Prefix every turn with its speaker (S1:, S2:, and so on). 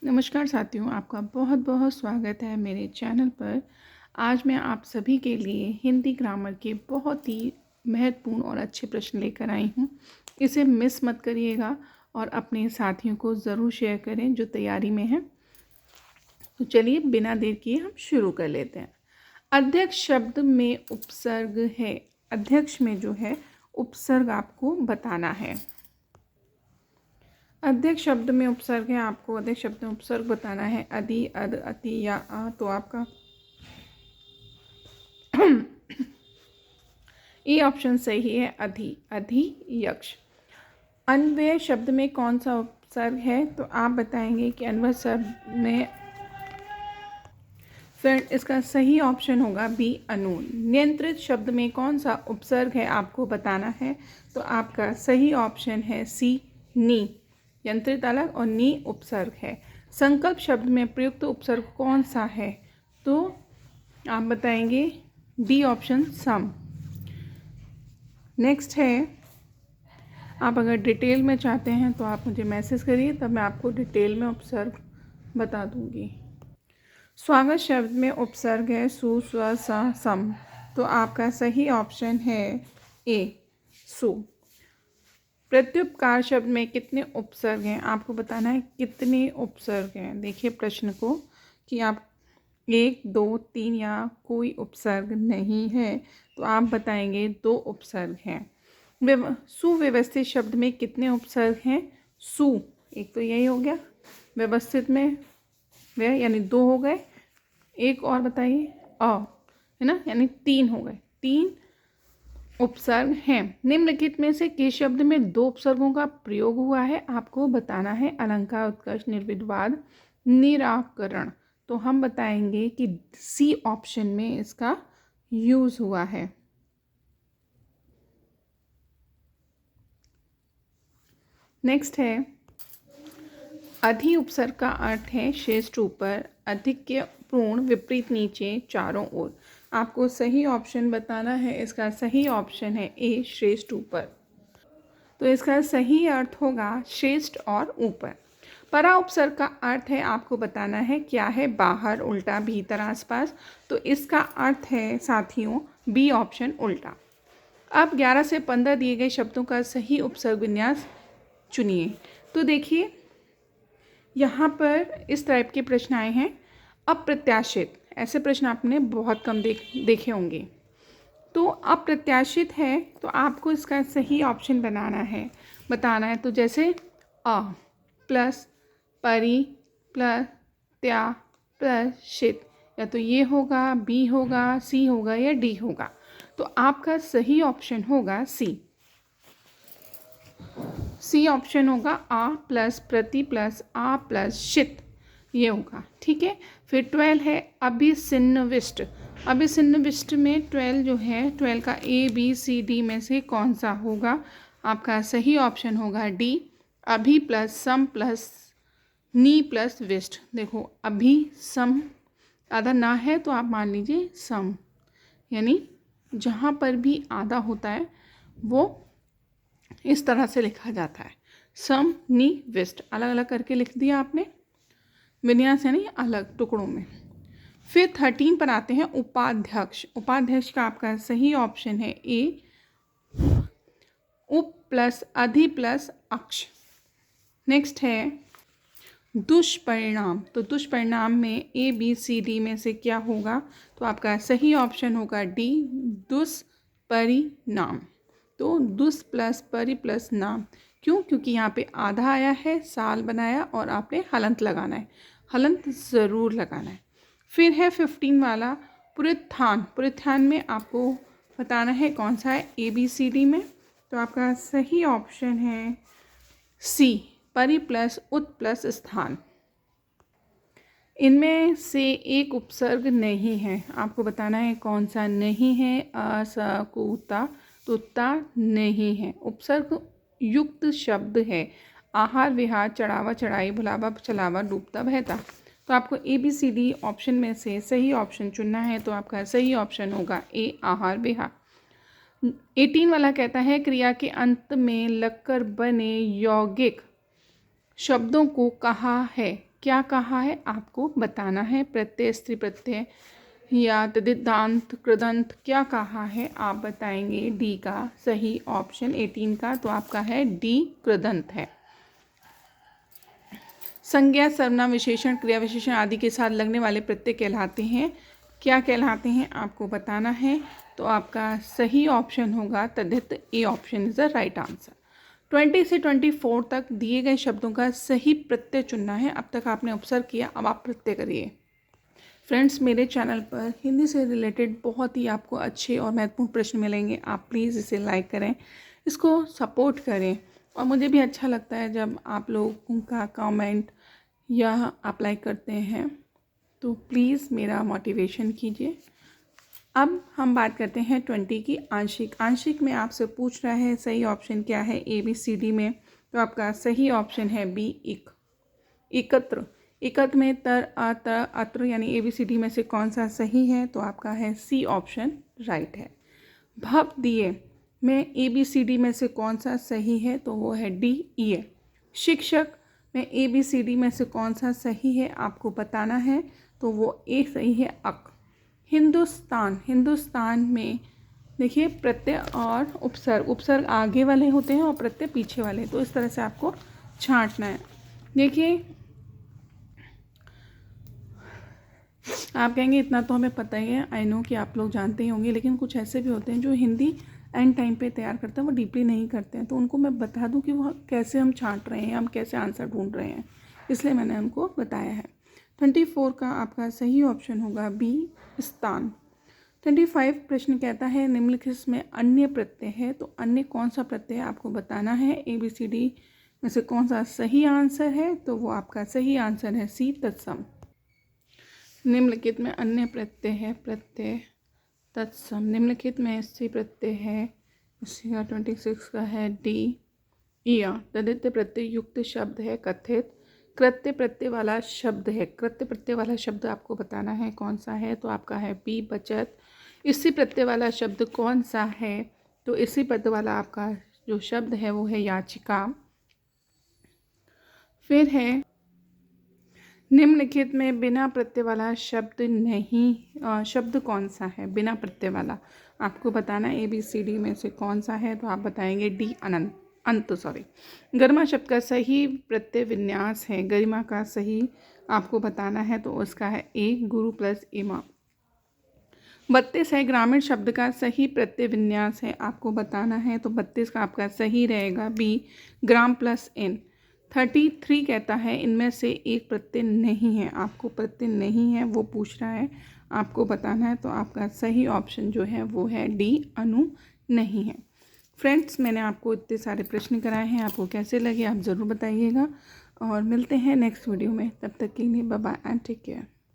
S1: नमस्कार साथियों, आपका बहुत बहुत स्वागत है मेरे चैनल पर। आज मैं आप सभी के लिए हिंदी ग्रामर के बहुत ही महत्वपूर्ण और अच्छे प्रश्न लेकर आई हूँ। इसे मिस मत करिएगा और अपने साथियों को ज़रूर शेयर करें जो तैयारी में हैं। तो चलिए बिना देर किए हम शुरू कर लेते हैं। अध्यक्ष शब्द में उपसर्ग है। अध्यक्ष में जो है उपसर्ग आपको बताना है। अध्यक्ष शब्द में उपसर्ग है, आपको अध्यक्ष शब्द में उपसर्ग बताना है। अधि, अद, अति या आ। तो आपका ये ऑप्शन सही है, अधि, अधि यक्ष। अन्वय शब्द में कौन सा उपसर्ग है? तो आप बताएंगे कि अन्वय शब्द में, फिर इसका सही ऑप्शन होगा बी, अनु। नियंत्रित शब्द में कौन सा उपसर्ग है आपको बताना है। तो आपका सही ऑप्शन है सी, नी। यंत्रित अलग और नी उपसर्ग है। संकल्प शब्द में प्रयुक्त उपसर्ग कौन सा है? तो आप बताएंगे डी ऑप्शन, सम। नेक्स्ट है, आप अगर डिटेल में चाहते हैं तो आप मुझे मैसेज करिए, तब मैं आपको डिटेल में उपसर्ग बता दूंगी। स्वागत शब्द में उपसर्ग है सु, स्व, स, सम। तो आपका सही ऑप्शन है ए, सु। प्रत्युपकार शब्द में कितने उपसर्ग हैं? आपको बताना है कितने उपसर्ग हैं। देखिए प्रश्न को कि आप 1, 2, 3 या कोई उपसर्ग नहीं है, तो आप बताएंगे 2 उपसर्ग हैं। सुव्यवस्थित शब्द में कितने उपसर्ग हैं? सु, एक तो यही हो गया। व्यवस्थित में वह यानी 2 हो गए। एक और बताइए, अ, है ना, यानी 3 हो गए। 3 उपसर्ग हैं। निम्नलिखित में से किस शब्द में 2 उपसर्गों का प्रयोग हुआ है? आपको बताना है। अलंकार, उत्कर्ष, निर्विवाद, निराकरण। तो हम बताएंगे कि सी ऑप्शन में इसका यूज हुआ है। नेक्स्ट है, अधि उपसर्ग का अर्थ है श्रेष्ठ ऊपर, अधिक के पूर्ण, विपरीत नीचे, चारों ओर। आपको सही ऑप्शन बताना है। इसका सही ऑप्शन है ए, श्रेष्ठ ऊपर। तो इसका सही अर्थ होगा श्रेष्ठ और ऊपर। परा उपसर्ग का अर्थ है, आपको बताना है क्या है? बाहर, उल्टा, भीतर, आसपास। तो इसका अर्थ है साथियों बी ऑप्शन, उल्टा। अब 11 से 15 दिए गए शब्दों का सही उपसर्ग विन्यास चुनिए। तो देखिए यहाँ पर इस टाइप के प्रश्न आए हैं। अप्रत्याशित, ऐसे प्रश्न आपने बहुत कम देखे होंगे। तो अप्रत्याशित है, तो आपको इसका सही ऑप्शन बताना है। तो जैसे अ प्लस परि प्लस त्या प्लस शित, या तो ये होगा, बी होगा, सी होगा या डी होगा। तो आपका सही ऑप्शन होगा सी। सी ऑप्शन होगा। आ प्लस प्रति प्लस आ प्लस शित, ये होगा। ठीक है। फिर 12 है अभिसन्निविष्ट। अभिसन्निविष्ट में 12 जो है, 12 का ए, बी, सी, डी में से कौन सा होगा? आपका सही ऑप्शन होगा डी, अभि प्लस सम प्लस नी प्लस विष्ट। देखो अभी सम आधा ना है तो आप मान लीजिए सम, यानी जहाँ पर भी आधा होता है वो इस तरह से लिखा जाता है, सम नी विष्ट। अलग अलग करके लिख दिया आपने, विन्यास यानी अलग टुकड़ों में। फिर 13 पर आते हैं उपाध्यक्ष। उपाध्यक्ष का आपका सही ऑप्शन है ए, उप प्लस अधि प्लस अक्ष। नेक्स्ट है दुष्परिणाम। तो दुष्परिणाम में ए, बी, सी, डी में से क्या होगा? तो आपका सही ऑप्शन होगा डी, दुष्परिणाम। तो दुष् प्लस परि प्लस नाम। क्यों? क्योंकि यहाँ पे आधा आया है, साल बनाया और आपने हलंत लगाना है। हलंत ज़रूर लगाना है। फिर है 15 वाला पुरुत्थान। पुरुत्थान में आपको बताना है कौन सा है, ए, बी, सी, डी में। तो आपका सही ऑप्शन है सी, परि प्लस उत प्लस स्थान। इनमें से एक उपसर्ग नहीं है, आपको बताना है कौन सा नहीं है। अ, स, कु, ता। तो ता नहीं है। उपसर्ग युक्त शब्द है। आहार, विहार, चढ़ावा, चढ़ाई, भुलावा, चलावा, डूबता, बहता। तो आपको ए, बी, सी, डी ऑप्शन में से सही ऑप्शन चुनना है। तो आपका सही ऑप्शन होगा ए, आहार, विहार। 18 वाला कहता है क्रिया के अंत में लगकर बने यौगिक शब्दों को कहा है। क्या कहा है आपको बताना है। प्रत्यय स्त्री प्रत्यय या तद्धितांत कृदंत क्या कहा है आप बताएंगे। डी का सही ऑप्शन 18 का तो आपका है डी कृदंत है। संज्ञा सर्वनाम विशेषण क्रिया विशेषण आदि के साथ लगने वाले प्रत्यय कहलाते हैं। क्या कहलाते हैं आपको बताना है। तो आपका सही ऑप्शन होगा तद्धित। A option is the right answer. 20 से 24 तक दिए गए शब्दों का सही प्रत्यय चुनना है। अब तक आपने ऑब्जर्व किया, अब आप प्रत्यय करिए। फ्रेंड्स, मेरे चैनल पर हिंदी से रिलेटेड बहुत ही आपको अच्छे और महत्वपूर्ण प्रश्न मिलेंगे। आप प्लीज़ इसे लाइक करें, इसको सपोर्ट करें। और मुझे भी अच्छा लगता है जब आप लोगों का कमेंट या आप लाइक करते हैं, तो प्लीज़ मेरा मोटिवेशन कीजिए। अब हम बात करते हैं 20 की आंशिक। आंशिक में आपसे पूछ रहा है सही ऑप्शन क्या है ABCD में। तो आपका सही ऑप्शन है बी एकत्र। एकत्र में तर अतर अत्र यानी ABCD में से कौन सा सही है। तो आपका है सी ऑप्शन राइट है। भव दिए में ABCD में से कौन सा सही है। तो वो है डी ई है। शिक्षक में ABCD में से कौन सा सही है आपको बताना है। तो वो ए सही है अक। हिंदुस्तान, हिंदुस्तान में देखिए प्रत्यय और उपसर्ग, उपसर्ग आगे वाले होते हैं और प्रत्यय पीछे वाले, तो इस तरह से आपको छांटना है। देखिए आप कहेंगे इतना तो हमें पता ही है, आई नो कि आप लोग जानते ही होंगे, लेकिन कुछ ऐसे भी होते हैं जो हिंदी एंड टाइम पे तैयार करते हैं, वो डीपली नहीं करते हैं, तो उनको मैं बता दूं कि वो कैसे हम छांट रहे हैं, हम कैसे आंसर ढूंढ रहे हैं, इसलिए मैंने उनको बताया है। 24 का आपका सही ऑप्शन होगा बी स्थान। 25 प्रश्न कहता है निम्नलिखित में अन्य प्रत्यय है, तो अन्य कौन सा प्रत्यय आपको बताना है। ABCD में से कौन सा सही आंसर है। तो वो आपका सही आंसर है सी तत्सम। निम्नलिखित में अन्य प्रत्यय है, प्रत्यय तत्सम। निम्नलिखित में सी प्रत्यय है, इसका 26 का है डी या। तद्धित प्रत्यय युक्त शब्द है कथित। कृत्य प्रत्यय वाला शब्द है, कृत्य प्रत्यय वाला शब्द आपको बताना है कौन सा है। तो आपका है बी बचत। इसी प्रत्यय वाला शब्द कौन सा है। तो इसी पद वाला आपका जो शब्द है वो है याचिका। फिर है निम्नलिखित में बिना प्रत्यय वाला शब्द नहीं, शब्द कौन सा है बिना प्रत्यय वाला आपको बताना है। ABCD में से कौन सा है। तो आप बताएंगे डी अंत। गरिमा शब्द का सही प्रत्यय विन्यास है, गरिमा का सही आपको बताना है। तो उसका है ए गुरु प्लस इमा। 32 है ग्रामीण शब्द का सही प्रत्यय विन्यास है, आपको बताना है। तो 32 का आपका सही रहेगा बी ग्राम प्लस एन। 33 कहता है इनमें से एक प्रत्यय नहीं है, आपको प्रत्यय नहीं है वो पूछ रहा है, आपको बताना है। तो आपका सही ऑप्शन जो है वो है डी अनु नहीं है। फ्रेंड्स, मैंने आपको इतने सारे प्रश्न कराए हैं, आपको कैसे लगे आप ज़रूर बताइएगा और मिलते हैं नेक्स्ट वीडियो में। तब तक के लिए bye bye and take care.